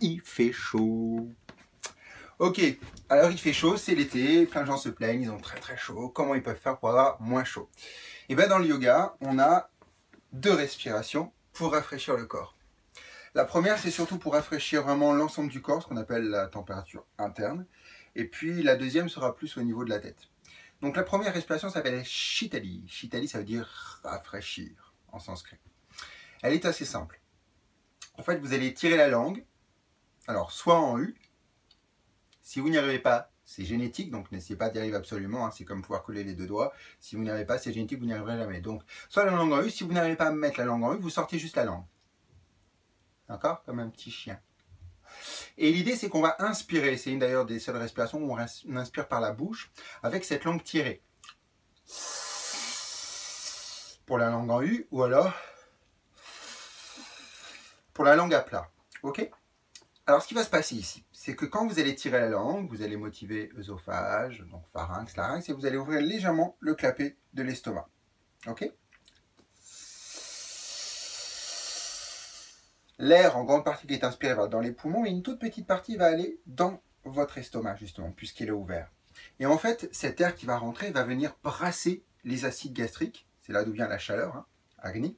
il fait chaud. Ok, alors il fait chaud, c'est l'été, plein de gens se plaignent, ils ont très chaud. Comment ils peuvent faire pour avoir moins chaud? Et bien dans le yoga, on a 2 respirations pour rafraîchir le corps. La première, c'est surtout pour rafraîchir vraiment l'ensemble du corps, ce qu'on appelle la température interne. Et puis la deuxième sera plus au niveau de la tête. Donc la première respiration s'appelle Shitali. Shitali, ça veut dire rafraîchir en sanskrit. Elle est assez simple. En fait, vous allez tirer la langue, alors soit en U. Si vous n'y arrivez pas, c'est génétique, donc n'essayez pas d'y arriver absolument, hein, c'est comme pouvoir coller les 2 doigts. Si vous n'y arrivez pas, c'est génétique, vous n'y arriverez jamais. Donc, soit la langue en U, si vous n'arrivez pas à mettre la langue en U, vous sortez juste la langue. D'accord? Comme un petit chien. Et l'idée, c'est qu'on va inspirer. C'est une d'ailleurs des seules respirations où on inspire par la bouche, avec cette langue tirée. Pour la langue en U, ou alors pour la langue à plat. Ok? Alors, ce qui va se passer ici, c'est que quand vous allez tirer la langue, vous allez motiver œsophage, donc pharynx, larynx, et vous allez ouvrir légèrement le clapet de l'estomac. Ok? L'air, en grande partie qui est inspiré, va dans les poumons, et une toute petite partie va aller dans votre estomac, justement, puisqu'il est ouvert. Et en fait, cet air qui va rentrer va venir brasser les acides gastriques. C'est là d'où vient la chaleur, hein, Agni,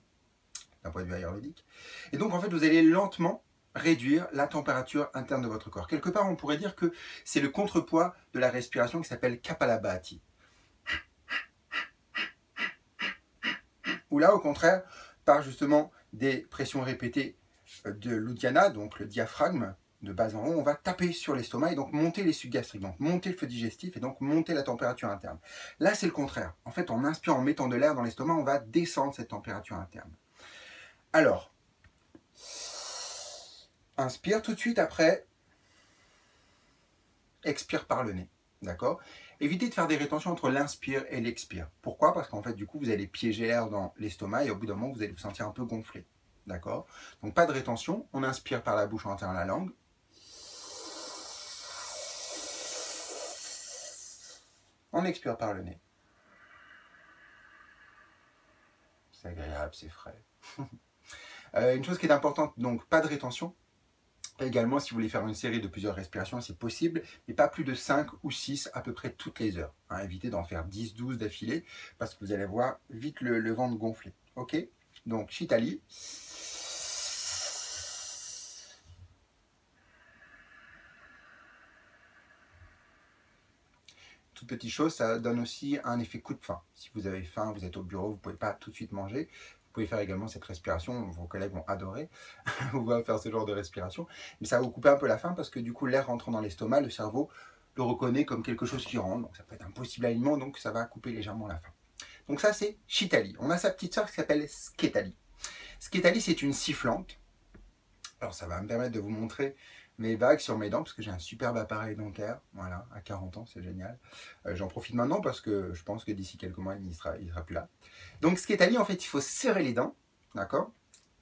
d'un point de vue ayurvédique. Et donc, en fait, vous allez lentement réduire la température interne de votre corps. Quelque part, on pourrait dire que c'est le contrepoids de la respiration qui s'appelle Kapalabhati. Ou là, au contraire, par justement des pressions répétées de l'Uddiyana, donc le diaphragme, de bas en haut, on va taper sur l'estomac et donc monter les sucs gastriques, donc monter le feu digestif et donc monter la température interne. Là, c'est le contraire. En fait, en inspirant, en mettant de l'air dans l'estomac, on va descendre cette température interne. Alors, inspire tout de suite après, expire par le nez, d'accord? Évitez de faire des rétentions entre l'inspire et l'expire. Pourquoi? Parce qu'en fait, du coup, vous allez piéger l'air dans l'estomac et au bout d'un moment, vous allez vous sentir un peu gonflé, d'accord? Donc, pas de rétention, on inspire par la bouche en enterrant la langue. On expire par le nez. C'est agréable, c'est frais. Une chose qui est importante, donc pas de rétention. Également, si vous voulez faire une série de plusieurs respirations, c'est possible, mais pas plus de 5 ou 6 à peu près toutes les heures. Hein, évitez d'en faire 10, 12 d'affilée, parce que vous allez voir vite le ventre gonfler. Ok? Donc, Shitali. Toute petite chose, ça donne aussi un effet coup de faim. Si vous avez faim, vous êtes au bureau, vous ne pouvez pas tout de suite manger. Vous pouvez faire également cette respiration, vos collègues vont adorer. Vous pouvez faire ce genre de respiration. Mais ça va vous couper un peu la faim parce que du coup, l'air rentrant dans l'estomac, le cerveau le reconnaît comme quelque chose qui rentre. Donc ça peut être un possible aliment, donc ça va couper légèrement la faim. Donc ça, c'est Shitali. On a sa petite sœur qui s'appelle Sketali. Sketali, c'est une sifflante. Alors ça va me permettre de vous montrer mes vagues sur mes dents, parce que j'ai un superbe appareil dentaire, voilà, à 40 ans, c'est génial. J'en profite maintenant parce que je pense que d'ici quelques mois, il sera plus là. Donc Sketali, en fait, il faut serrer les dents, d'accord?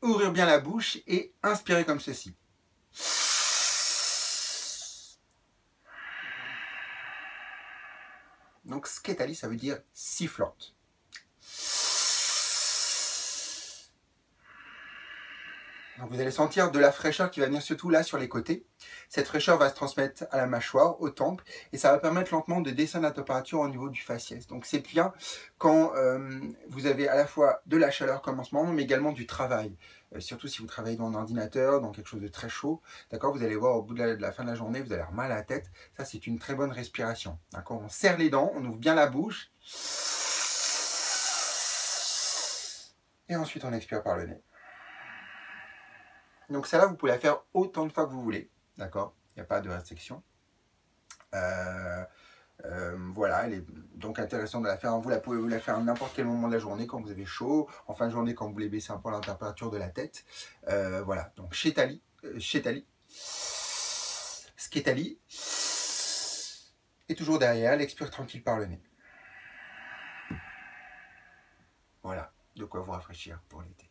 Ouvrir bien la bouche et inspirer comme ceci. Donc Sketali, ça veut dire sifflante. Donc vous allez sentir de la fraîcheur qui va venir surtout là sur les côtés. Cette fraîcheur va se transmettre à la mâchoire, aux tempes, et ça va permettre lentement de descendre la température au niveau du faciès. Donc c'est bien quand vous avez à la fois de la chaleur comme en ce moment, mais également du travail. Surtout si vous travaillez dans un ordinateur, dans quelque chose de très chaud, d'accord, vous allez voir au bout de la fin de la journée, vous allez avoir mal à la tête. Ça, c'est une très bonne respiration. D'accord, on serre les dents, on ouvre bien la bouche. Et ensuite, on expire par le nez. Donc celle-là, vous pouvez la faire autant de fois que vous voulez, d'accord? Il n'y a pas de restriction. Voilà, elle est donc intéressante de la faire. Vous pouvez vous la faire à n'importe quel moment de la journée, quand vous avez chaud, en fin de journée quand vous voulez baisser un peu la température de la tête. Voilà, donc Shitali, Sketali, et toujours derrière, elle expire tranquille par le nez. Voilà, de quoi vous rafraîchir pour l'été.